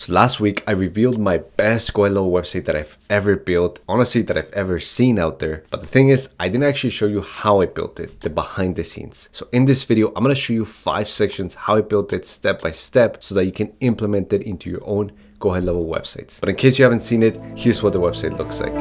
So last week I revealed my best Gohighlevel website that I've ever built, honestly that I've ever seen out there. But the thing is, I didn't actually show you how I built it, the behind the scenes. So in this video, I'm going to show you 5 sections how I built it step by step so that you can implement it into your own Gohighlevel websites. But in case you haven't seen it, here's what the website looks like.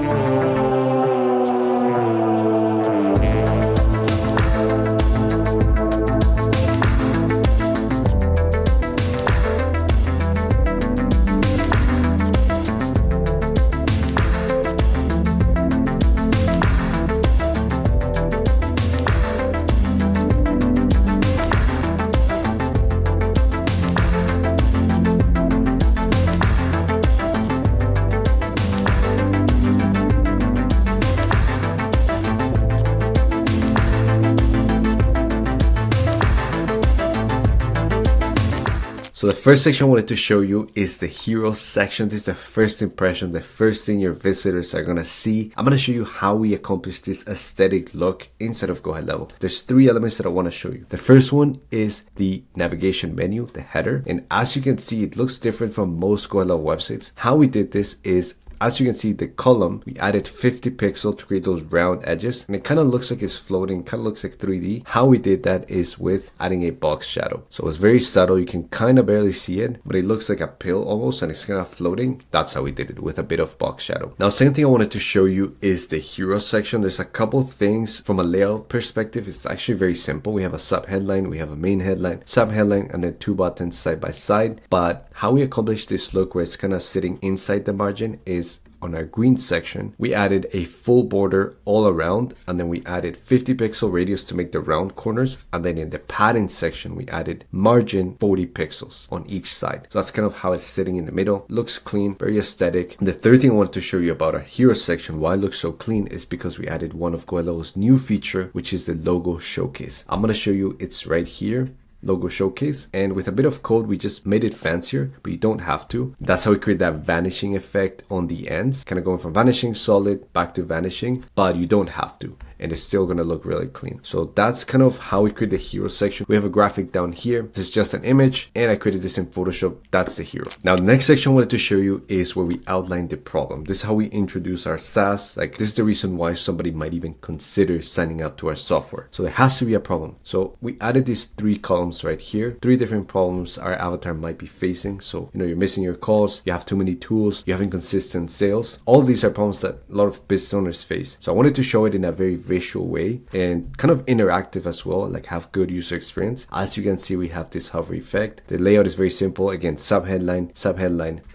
So the first section I wanted to show you is the hero section. This is the first impression, the first thing your visitors are gonna see. I'm gonna show you how we accomplish this aesthetic look inside of Gohighlevel. There's 3 elements that I wanna show you. The first one is the navigation menu, the header. And as you can see, it looks different from most Gohighlevel websites. How we did this is, as you can see, the column, we added 50 pixels to create those round edges. And it kind of looks like it's floating, kind of looks like 3D. How we did that is with adding a box shadow. So it's very subtle. You can kind of barely see it, but it looks like a pill almost, and it's kind of floating. That's how we did it, with a bit of box shadow. Now, second thing I wanted to show you is the hero section. There's a couple things from a layout perspective. It's actually very simple. We have a sub headline, we have a main headline, sub headline, and then 2 buttons side by side. But how we accomplish this look where it's kind of sitting inside the margin is on our green section, we added a full border all around, and then we added 50 pixel radius to make the round corners. And then in the padding section, we added margin 40 pixels on each side. So that's kind of how it's sitting in the middle. Looks clean, very aesthetic. And the third thing I wanted to show you about our hero section, why it looks so clean, is because we added one of Gohighlevel's new feature, which is the logo showcase. I'm going to show you, it's right here. Logo showcase, and with a bit of code we just made it fancier, but you don't have to. That's how we create that vanishing effect on the ends, kind of going from vanishing solid back to vanishing, but you don't have to, and it's still gonna look really clean. So that's kind of how we create the hero section. We have a graphic down here. This is just an image, and I created this in Photoshop. That's the hero. Now the next section I wanted to show you is where we outline the problem. This is how we introduce our SaaS. Like, this is the reason why somebody might even consider signing up to our software. So there has to be a problem. So we added these 3 columns right here, 3 different problems our avatar might be facing. So, you're missing your calls, you have too many tools, you have inconsistent sales. All of these are problems that a lot of business owners face. So I wanted to show it in a very visual way and kind of interactive as well, like have good user experience. As you can see, we have this hover effect. The layout is very simple. Again, sub headline,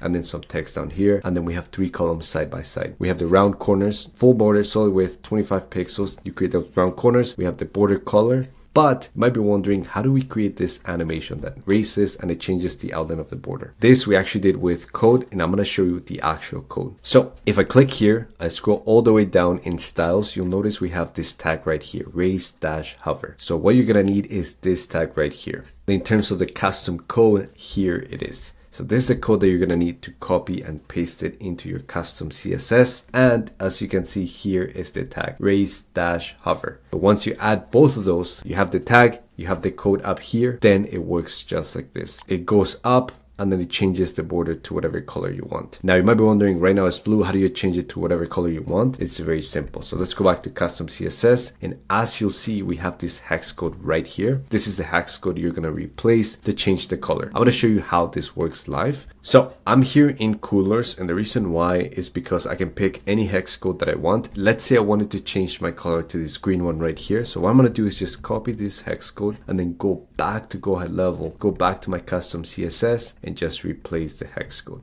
and then some text down here. And then we have 3 columns side by side. We have the round corners, full border, solid width, 25 pixels. You create those round corners. We have the border color. But you might be wondering, how do we create this animation that races and it changes the outline of the border? This we actually did with code, and I'm going to show you the actual code. So if I click here, I scroll all the way down in styles, you'll notice we have this tag right here, race-hover. So what you're going to need is this tag right here. In terms of the custom code, here it is. So this is the code that you're going to need to copy and paste it into your custom CSS. And as you can see, here is the tag race-hover. But once you add both of those, you have the tag, you have the code up here, then it works just like this. It goes up, and then it changes the border to whatever color you want. Now you might be wondering, right now it's blue, how do you change it to whatever color you want? It's very simple. So let's go back to custom CSS, and as you'll see, we have this hex code right here. This is the hex code you're gonna replace to change the color. I'm gonna show you how this works live. So I'm here in coolers, and the reason why is because I can pick any hex code that I want. Let's say I wanted to change my color to this green one right here. So what I'm gonna do is just copy this hex code and then go back to Gohighlevel, go back to my custom CSS, and just replace the hex code.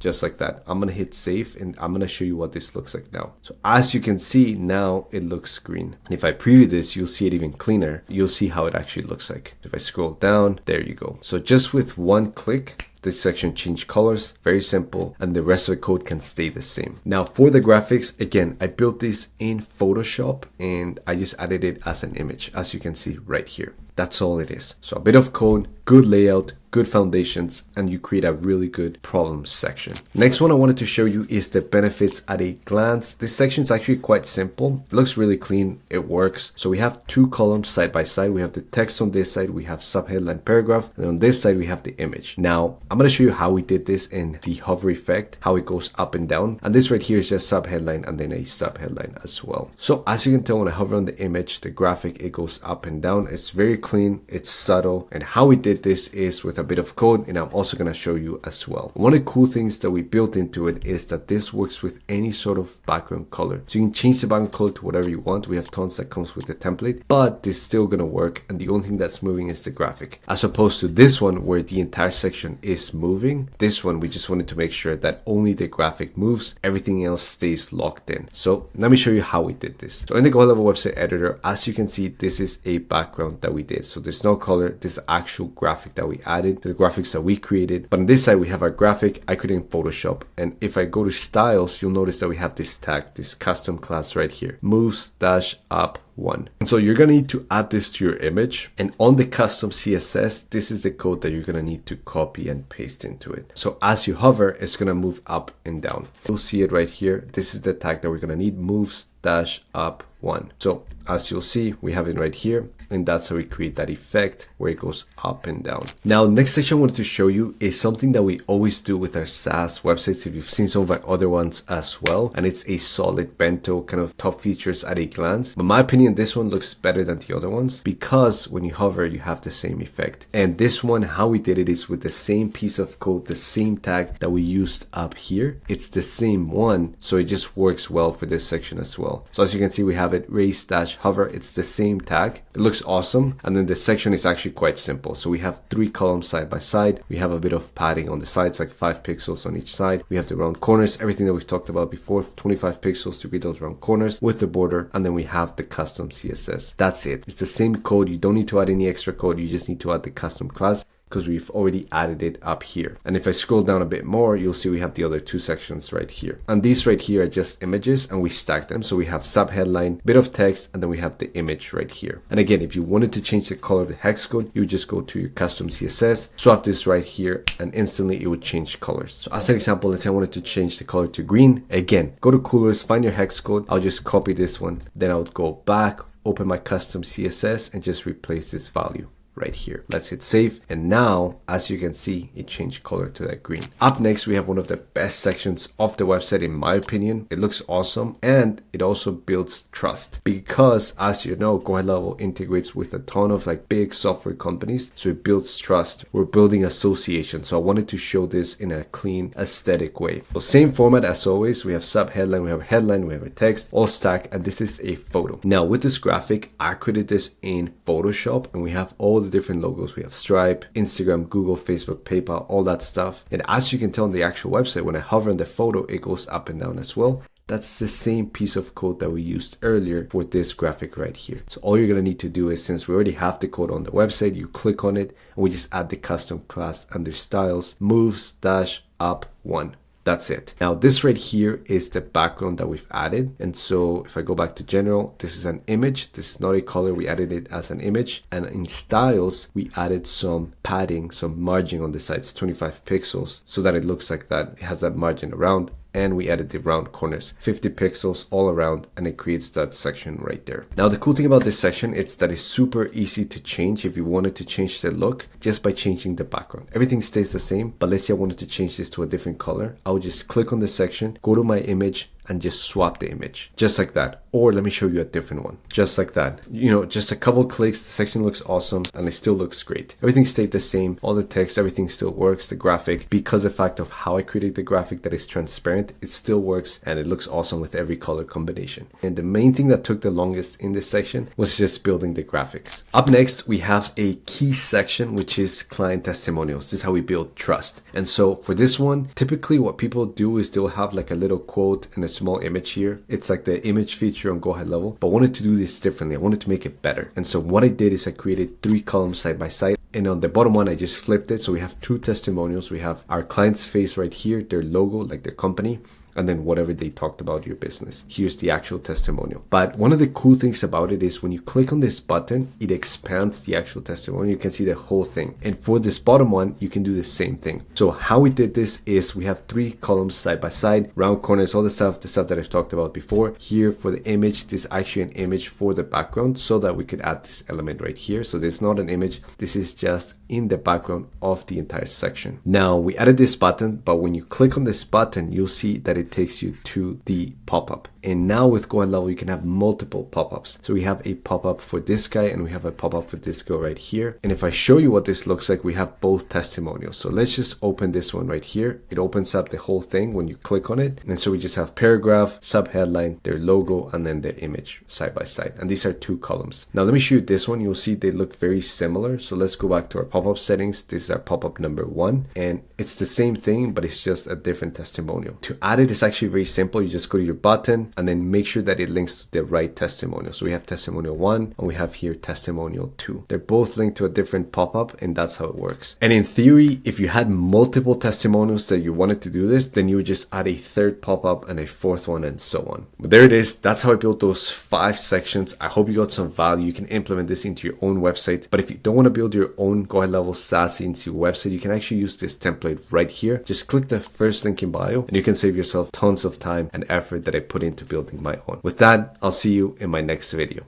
Just like that. I'm gonna hit save, and I'm gonna show you what this looks like now. So as you can see, now it looks green. And if I preview this, you'll see it even cleaner. You'll see how it actually looks like. If I scroll down, there you go. So just with one click, this section changed colors, very simple, and the rest of the code can stay the same. Now for the graphics, again, I built this in Photoshop, and I just added it as an image, as you can see right here. That's all it is. So a bit of code, good layout, good foundations, and you create a really good problem section. Next one I wanted to show you is the benefits at a glance. This section is actually quite simple. It looks really clean. It works. So we have two columns side by side. We have the text on this side, we have subheadline paragraph, and on this side we have the image. Now I'm going to show you how we did this in the hover effect, how it goes up and down. And this right here is just subheadline and then a subheadline as well. So as you can tell, when I hover on the image, the graphic, it goes up and down. It's very clean, it's subtle. And how we did this is with a bit of code, and I'm also going to show you as well. One of the cool things that we built into it is that this works with any sort of background color. So you can change the background color to whatever you want. We have tons that comes with the template, but this is still going to work. And the only thing that's moving is the graphic, as opposed to this one where the entire section is moving. This one, we just wanted to make sure that only the graphic moves, everything else stays locked in. So let me show you how we did this. So in the Gohighlevel website editor, as you can see, this is a background that we did. So there's no color, this is actual graphic that we added to the graphics that we created. But on this side, we have our graphic I created in Photoshop. And if I go to styles, you'll notice that we have this tag, this custom class right here, moves dash up 1. And so you're going to need to add this to your image, and on the custom CSS, this is the code that you're going to need to copy and paste into it. So as you hover, it's going to move up and down. You'll see it right here. This is the tag that we're going to need, moves dash up 1. So as you'll see, we have it right here, and that's how we create that effect where it goes up and down. Now, next section I wanted to show you is something that we always do with our SaaS websites, if you've seen some of our other ones as well, and it's a solid bento kind of top features at a glance. But in my opinion, this one looks better than the other ones because when you hover, you have the same effect. And this one, how we did it is with the same piece of code, the same tag that we used up here. It's the same one, so it just works well for this section as well. So as you can see, we have it raise dash hover. It's the same tag. It looks awesome. And then the section is actually quite simple. So we have 3 columns side by side. We have a bit of padding on the sides, like 5 pixels on each side. We have the round corners, everything that we've talked about before, 25 pixels to create those round corners with the border. And then we have the custom CSS. That's it. It's the same code. You don't need to add any extra code. You just need to add the custom class, because we've already added it up here. And if I scroll down a bit more, you'll see we have the other 2 sections right here. And these right here are just images, and we stack them. So we have subheadline, bit of text, and then we have the image right here. And again, if you wanted to change the color of the hex code, you would just go to your custom CSS, swap this right here, and instantly it would change colors. So as an example, let's say I wanted to change the color to green. Again, go to coolers, find your hex code. I'll just copy this one. Then I would go back, open my custom CSS, and just replace this value right here. Let's hit save. And now, as you can see, it changed color to that green. Up next, we have one of the best sections of the website, in my opinion. It looks awesome, and it also builds trust because, as you know, Gohighlevel integrates with a ton of like big software companies. So it builds trust. We're building association. So I wanted to show this in a clean, aesthetic way. So same format as always. We have subheadline, we have a headline, we have a text, all stacked, and this is a photo. Now with this graphic, I created this in Photoshop, and we have all the different logos. We have Stripe, Instagram, Google, Facebook, PayPal, all that stuff. And as you can tell on the actual website, when I hover on the photo, it goes up and down as well. That's the same piece of code that we used earlier for this graphic right here. So all you're going to need to do is, since we already have the code on the website, you click on it, and we just add the custom class under styles, moves dash up 1. That's it. Now this right here is the background that we've added. And so if I go back to general, this is an image. This is not a color. We added it as an image. And in styles, we added some padding, some margin on the sides, 25 pixels, so that it looks like that. It has that margin around. And we added the round corners, 50 pixels all around, and it creates that section right there. Now the cool thing about this section is that it's super easy to change if you wanted to change the look just by changing the background. Everything stays the same, but let's say I wanted to change this to a different color. I would just click on the section, go to my image, and just swap the image just like that. Or let me show you a different one, just like that. You know, just a couple clicks, the section looks awesome and it still looks great. Everything stayed the same, all the text, everything still works. The graphic, because of the fact of how I created the graphic that is transparent, it still works and it looks awesome with every color combination. And the main thing that took the longest in this section was just building the graphics. Up next, we have a key section, which is client testimonials. This is how we build trust. And so for this one, typically what people do is they'll have like a little quote and a small image here. It's like the image feature on Gohighlevel, but I wanted to do this differently. I wanted to make it better. And so what I did is I created 3 columns side by side. And on the bottom one, I just flipped it. So we have 2 testimonials. We have our client's face right here, their logo, like their company. and then whatever they talked about your business. Here's the actual testimonial. But one of the cool things about it is when you click on this button, it expands the actual testimonial. You can see the whole thing. And for this bottom one, you can do the same thing. So how we did this is we have 3 columns side by side, round corners, all the stuff that I've talked about before. Here for the image, this is actually an image for the background so that we could add this element right here. So there's not an image. This is just in the background of the entire section. Now we added this button, but when you click on this button, you'll see that it takes you to the pop-up. And now with Gohighlevel, you can have multiple pop-ups. So we have a pop-up for this guy and we have a pop-up for this girl right here. And if I show you what this looks like, we have both testimonials. So let's just open this one right here. It opens up the whole thing when you click on it. And so we just have paragraph, sub-headline, their logo, and then their image side by side. And these are 2 columns. Now let me show you this one. You'll see they look very similar. So let's go back to our pop-up settings. This is our pop-up number 1. And it's the same thing, but it's just a different testimonial. To add it is actually very simple. You just go to your button and then make sure that it links to the right testimonial. So we have testimonial 1 and we have here testimonial 2. They're both linked to a different pop-up, and that's how it works. And in theory, if you had multiple testimonials that you wanted to do this, then you would just add a 3rd pop-up and a 4th one and so on. But there it is. That's how I built those 5 sections. I hope you got some value. You can implement this into your own website. But if you don't want to build your own Gohighlevel SaaS into your website, you can actually use this template right here. Just click the first link in bio and you can save yourself tons of time and effort that I put into building my own. With that, I'll see you in my next video.